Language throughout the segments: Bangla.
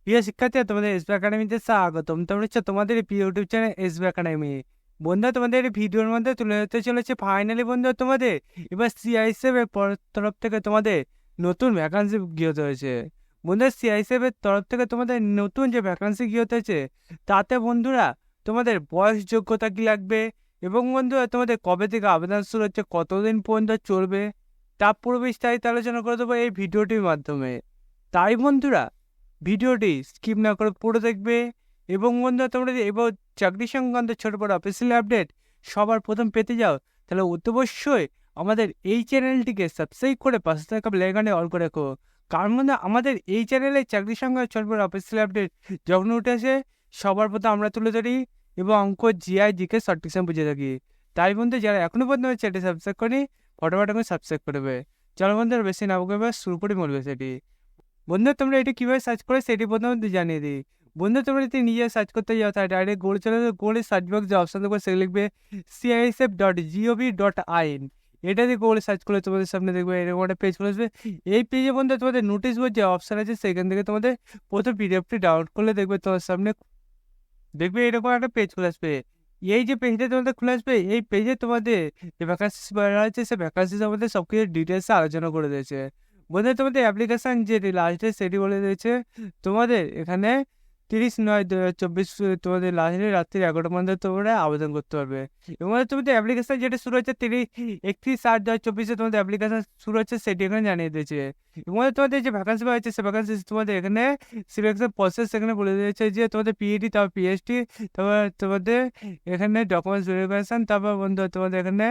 প্রিয় শিক্ষার্থীরা, তোমাদের এসবি একাডেমিতে স্বাগতম। তোমরা হচ্ছে তোমাদের এই প্রিয় ইউটিউব চ্যানেল এসবি একাডেমি। বন্ধুরা, তোমাদের এই ভিডিওর মধ্যে তুলে ধরতে চলেছে ফাইনালি বন্ধুরা তোমাদের এবার সিআইএসএফ এর তরফ থেকে তোমাদের নতুন ভ্যাকান্সি গিয়ে হয়েছে। বন্ধুরা, সিআইএসএফ এর তরফ থেকে তোমাদের নতুন যে ভ্যাকান্সি গিয়ে হয়েছে তাতে বন্ধুরা তোমাদের বয়স যোগ্যতা কি লাগবে এবং বন্ধুরা তোমাদের কবে থেকে আবেদন শুরু হচ্ছে, কতদিন পর্যন্ত চলবে, তা পুরো বিস্তারিত আলোচনা করে দেবো এই ভিডিওটির মাধ্যমে। তাই বন্ধুরা ভিডিওটি স্কিপ না করে পুরো দেখবে এবং বন্ধুরা তোমরা যদি এবার চাকরি সংক্রান্ত ছোট বড় অফিসিয়াল আপডেট সবার প্রথম পেতে যাও তাহলে অবশ্যই আমাদের এই চ্যানেলটিকে সাবস্ক্রাইব করে পাশে থাকা বেল আইকনে অল করে রাখো। কারণ বন্ধুরা আমাদের এই চ্যানেলে চাকরি সংক্রান্ত ছোট বড় অফিসিয়াল আপডেট যখন উঠে আসে সবার প্রথম আমরা তুলে ধরি এবং অঙ্ক জিআই জিকে শর্ট কোয়েশ্চেন বুঝে থাকি। তাই বন্ধু যারা এখনো পর্যন্ত চ্যানেলটি সাবস্ক্রাইব করেনি ফটোফট করে সাবস্ক্রাইব করবে। চলো বন্ধুরা বেশি না বলবে শুরু করি মূল বিষয়টি। বন্ধু তোমরা এটা কিভাবে সার্চ করে সেটি প্রথমে জানিয়ে দিই। বন্ধু তোমরা যদি নিজে সার্চ করতে যাও তাহলে ডাইরেক্ট গুগল চলে যাবে। গুগলের সার্চ বক্স যে অপশন দেখবে সেটা লিখবে CISF.gov.in। এটা দিয়ে গুগলে সার্চ করলে তোমাদের সামনে দেখবে এরকম একটা পেজ চলে আসবে। এই পেজে বন্ধু তোমাদের নোটিশ বোর্ড যে অপশন আছে সেখান থেকে তোমাদের প্রথম পিডিএফটি ডাউনলোড করলে দেখবে তোমার সামনে দেখবে এরকম একটা পেজ চলে আসবে। এই যে পেজটা তোমাদের খুলে আসবে এই পেজে তোমাদের যে ভ্যাকান্সি বের হয়েছে সেই ভ্যাকান্সি আমাদের সব কিছু ডিটেলসে আলোচনা করে দিয়েছে। বন্ধু তোমাদের অ্যাপ্লিকেশন যে লাস্ট ডেট সেটি বলে দিয়েছে তোমাদের এখানে 30/9/2024 তোমাদের লাস্ট ডেট রাত্রি 11টার মধ্যে তোমরা আবেদন করতে পারবে। এবং তোমাদের অ্যাপ্লিকেশন যেটা শুরু হচ্ছে 31/8/2024 তোমাদের অ্যাপ্লিকেশন শুরু হচ্ছে সেটি এখানে জানিয়ে দিয়েছে। এবং তোমাদের যে ভ্যাকান্সি হয়েছে সে ভ্যাকান্সি তোমাদের এখানে সিলেকশন প্রসেস এখানে বলে দিয়েছে যে তোমাদের পিইডি তারপর পিএইচডি তারপর তোমাদের এখানে ডকুমেন্টস ভেরিফিকেশন, তারপর বন্ধু তোমাদের এখানে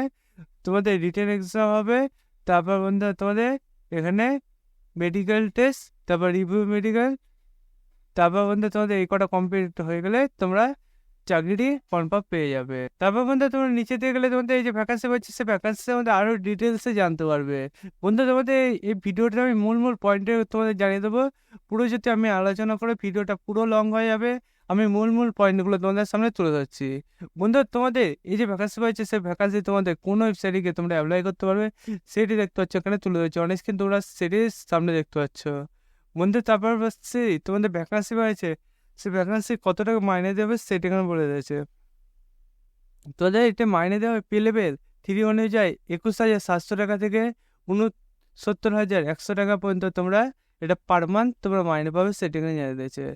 তোমাদের রিটেন এক্সাম হবে, তারপর বন্ধু তোমাদের এখানে মেডিকেল টেস্ট, তারপর রিভিউ মেডিকেল, তারপর বন্ধু তোমাদের এই কটা কমপ্লিট হয়ে গেলে তোমরা চাকরিটি কনফার্ম পেয়ে যাবে। তারপর বন্ধু তোমরা নিচে দিয়ে গেলে তোমাদের এই যে ভ্যাকান্সি পাচ্ছে সেই ভ্যাকান্সির মধ্যে আরও ডিটেলসে জানতে পারবে। বন্ধু তোমাদের এই ভিডিওটা আমি মূল পয়েন্টে তোমাদের জানিয়ে দেবো। পুরো যদি আমি আলোচনা করে ভিডিওটা পুরো লং হয়ে যাবে, আমি মূল পয়েন্টগুলো তোমাদের সামনে তুলে ধরছি। বন্ধু তোমাদের এই যে ভ্যাকান্সি পাচ্ছে সেই ভ্যাকান্সি তোমাদের কোন ওয়েবসাইটে গিয়ে তোমরা অ্যাপ্লাই করতে পারবে সেটি দেখতে পাচ্ছ এখানে তুলে ধরছি। অনেক কিন্তু তোমরা সেটি সামনে দেখতে পাচ্ছ। বন্ধু তারপর বলছি তোমাদের ভ্যাকান্সি পাচ্ছে সে ভ্যাকান্সি কত টাকা মাইনে দেবে সেটা এখানে বলে দিয়েছে। তোদের এটা মাইনে দেওয়া পে লেভেল 3 অনুযায়ী 21,700 টাকা থেকে 69,100 টাকা পর্যন্ত তোমরা এটা পার মান্থ তোমরা মাইনে পাবে সেটা এখানে জানিয়ে দিয়েছে।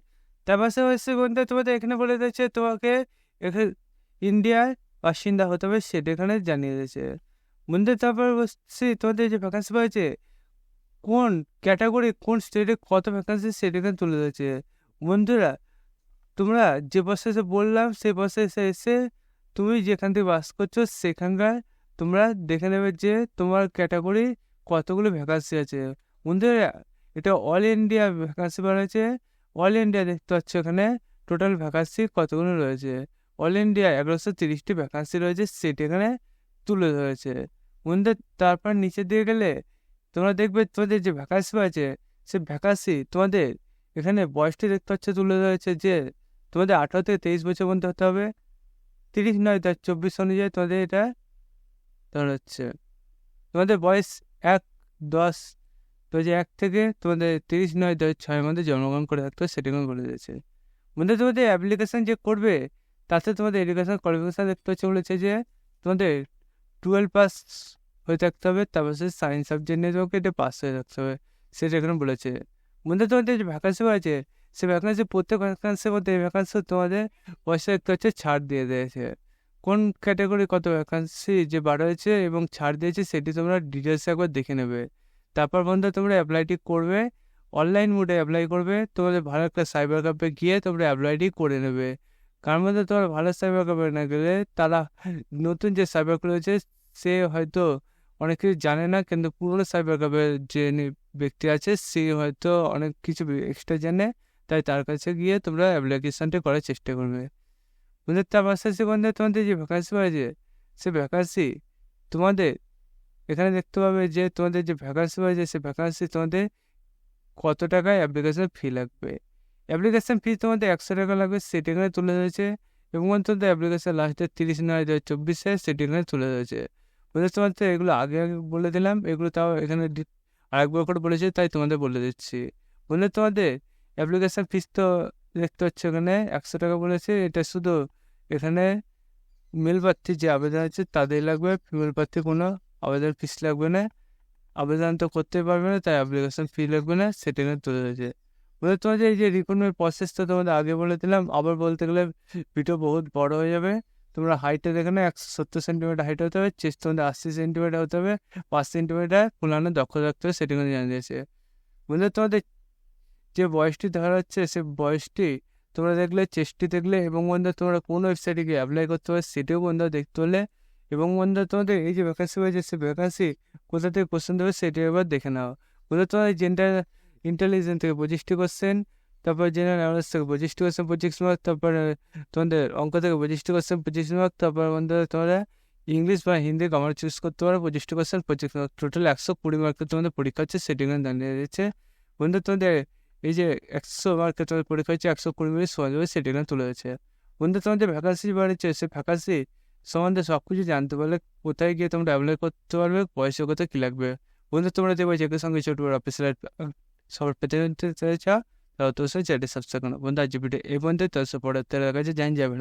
তার পাশাপাশি বন্ধু তোমাদের এখানে বলে দিয়েছে তোমাকে এখানে ইন্ডিয়ার বাসিন্দা হতে হবে সেটা এখানে জানিয়ে দিয়েছে। বন্ধু তারপর বলছি তোমাদের যে ভ্যাকান্সি পাচ্ছে কোন ক্যাটাগরি কোন স্টেটে কত ভ্যাকান্সি সেটা এখানে তুলে দিয়েছে। বন্ধুরা তোমরা যে প্রসেসে বললাম সেই প্রসেসে এসে তুমি যেখান থেকে বাস করছো সেখানকার তোমরা দেখে নেবে যে তোমার ক্যাটাগরি কতগুলো ভ্যাকান্সি আছে। বন্ধুরা এটা অল ইন্ডিয়া ভ্যাকান্সি বাড়াচ্ছে। অল ইন্ডিয়া দেখতে পাচ্ছ এখানে টোটাল ভ্যাকান্সি কতগুলো রয়েছে। অল ইন্ডিয়া 1130টি ভ্যাকান্সি রয়েছে সেটি এখানে তুলে ধরেছে। বন্ধু তারপর নিচে দিয়ে গেলে তোমরা দেখবে তোমাদের যে ভ্যাকান্সি আছে সে ভ্যাকান্সি তোমাদের এখানে বয়সটি দেখতে পাচ্ছ তুলে ধরেছে যে তোমাদের 18 থেকে 23 বছর পর্যন্ত হতে হবে। 30/9/2024 অনুযায়ী তোমাদের এটা তোমার হচ্ছে তোমাদের বয়স 1/10/2001 থেকে তোমাদের 30/9/2006 মধ্যে জন্মগ্রহণ করে থাকতে হবে সেটা বলে দিয়েছে। বন্ধু তোমাদের অ্যাপ্লিকেশন যে করবে তাতে তোমাদের এডুকেশন কোয়ালিফিকেশন দেখতে হচ্ছে বলেছে যে তোমাদের 12 পাস হয়ে থাকতে হবে, তারপর সে সায়েন্স সাবজেক্ট নিয়ে তোমাকে এটা পাস হয়ে থাকতে হবে সেটা এখানে বলেছে। বন্ধু তোমাদের যে ভ্যাকান্সি আছে সে ভ্যাকান্সি প্রত্যেক ভ্যাকান্সির মধ্যে এই ভ্যাকান্সি তোমাদের পয়সা দেখতে হচ্ছে ছাড় দিয়ে দিয়েছে। কোন ক্যাটাগরি কত ভ্যাকান্সি যে বার হয়েছে এবং ছাড় দিয়েছে সেটি তোমরা ডিটেলসে একবার দেখে নেবে। তারপর বন্ধু তোমরা অ্যাপ্লাইটি করবে, অনলাইন মোডে অ্যাপ্লাই করবে। তোমাদের ভালো একটা সাইবার ক্যাফে গিয়ে তোমরা অ্যাপ্লাইটি করে নেবে। কার মধ্যে তোমার ভালো সাইবার ক্যাফে না গেলে তারা নতুন যে সাইবার খুলেছে সে হয়তো অনেক কিছু জানে না, কিন্তু পুরোনো সাইবার ক্যাফের যে ব্যক্তি আছে সে হয়তো অনেক কিছু এক্সট্রা জানে, তাই তার কাছে গিয়ে তোমরা অ্যাপ্লিকেশনটা করার চেষ্টা করবে। বন্ধু তার পাশাপাশি বন্ধু তোমাদের যে ভ্যাকান্সি আছে সে ভ্যাকান্সি তোমাদের এখানে দেখতে পাবে যে তোমাদের যে ভ্যাকান্সি আছে সে ভ্যাকান্সি তোমাদের কত টাকায় অ্যাপ্লিকেশন ফি লাগবে। অ্যাপ্লিকেশন ফি তোমাদের 100 টাকা লাগবে সেটি এখানে তুলে ধরেছে। এবং তোমাদের অ্যাপ্লিকেশন লাস্টের 30/9/2024 সেটি এখানে তুলে ধরেছে। বলে তোমাদের এগুলো আগে বলে দিলাম, এগুলো তাও এখানে আরেকবার করে বলেছে তাই তোমাদের বলে দিচ্ছি। বলে তোমাদের অ্যাপ্লিকেশন ফিস তো দেখতে হচ্ছে এখানে 100 টাকা বলেছে। এটা শুধু এখানে মেল প্রার্থী যে আবেদন আছে তাদের লাগবে, ফিমেল প্রার্থী কোনো আবেদন ফিস লাগবে না। আবেদন তো করতে পারবে না, তাই অ্যাপ্লিকেশন ফি লাগবে না, সেটা এখানে তুলে ধরেছে। বলে তোমাদের এই যে রিক্রুটমেন্ট প্রসেসটা তোমাদের আগে বলে দিলাম, আবার বলতে গেলে ভিডিও বহুত বড় হয়ে যাবে। তোমরা হাইটে দেখে না 170 সেন্টিমিটার হাইট হতে হবে, চেস্ট তোমাদের 80 সেন্টিমিটার হতে হবে, 5 সেন্টিমিটার ফুলানো দক্ষ রাখতে হবে, সেটা কিন্তু জানিয়ে দিয়েছে। বন্ধু তোমাদের যে বয়সটি দেখা যাচ্ছে সে বয়সটি তোমরা দেখলে, চেষ্টি দেখলে, এবং বন্ধু তোমরা কোন ওয়েবসাইটে গিয়ে অ্যাপ্লাই করতে হবে সেটিও বন্ধু দেখতে হলে, এবং বন্ধু তোমাদের এই যে ভ্যাকান্সি হয়েছে সে ভ্যাকান্সি কোথা থেকে কোশ্চেন দেবে সেটি এবার দেখে নাও। বন্ধু তোমাদের জেন্ডার ইন্টেলিজেন্স থেকে 25টি কোশ্চেন, তারপর জেনারেল অ্যাওয়ারনেস থেকে 25টি কোশ্চেন 25 মার্ক, তারপরে তোমাদের অঙ্ক থেকে 25টি কোশ্চেন 25 মার্ক, তারপর বন্ধু তোমরা ইংলিশ বা হিন্দি কমার চুজ করতে পারো 25টি কোশ্চেন 25 মার্ক, টোটাল 120 মার্কের তোমাদের পরীক্ষা হচ্ছে, সেটি এখানে জানিয়ে দিচ্ছে। বন্ধু তোমাদের এই যে 100 মার্কের তোমাদের পরীক্ষা হচ্ছে 120 মিনিট সময় দেবে, সেটা এখানে তুলে ধরেছে। বন্ধু তোমাদের ভ্যাকান্সি বাড়িছে, সে ভ্যাকান্সি সম্বন্ধে সব কিছু জানতে পারলে কোথায় গিয়ে তোমরা অ্যাপ্লাই করতে পারবে, বয়সে কোথায় কী লাগবে। বন্ধু তোমরা দেখবে যে সঙ্গে ছোট বড় অফিসিয়াল সবার পেতে চাও, তাহলে তো সেই চ্যানেলটি সাবস্ক্রাইব করো। বন্ধু আজ ভিডিও এই পর্যন্ত, তোর পরে কাছে জান যাবে।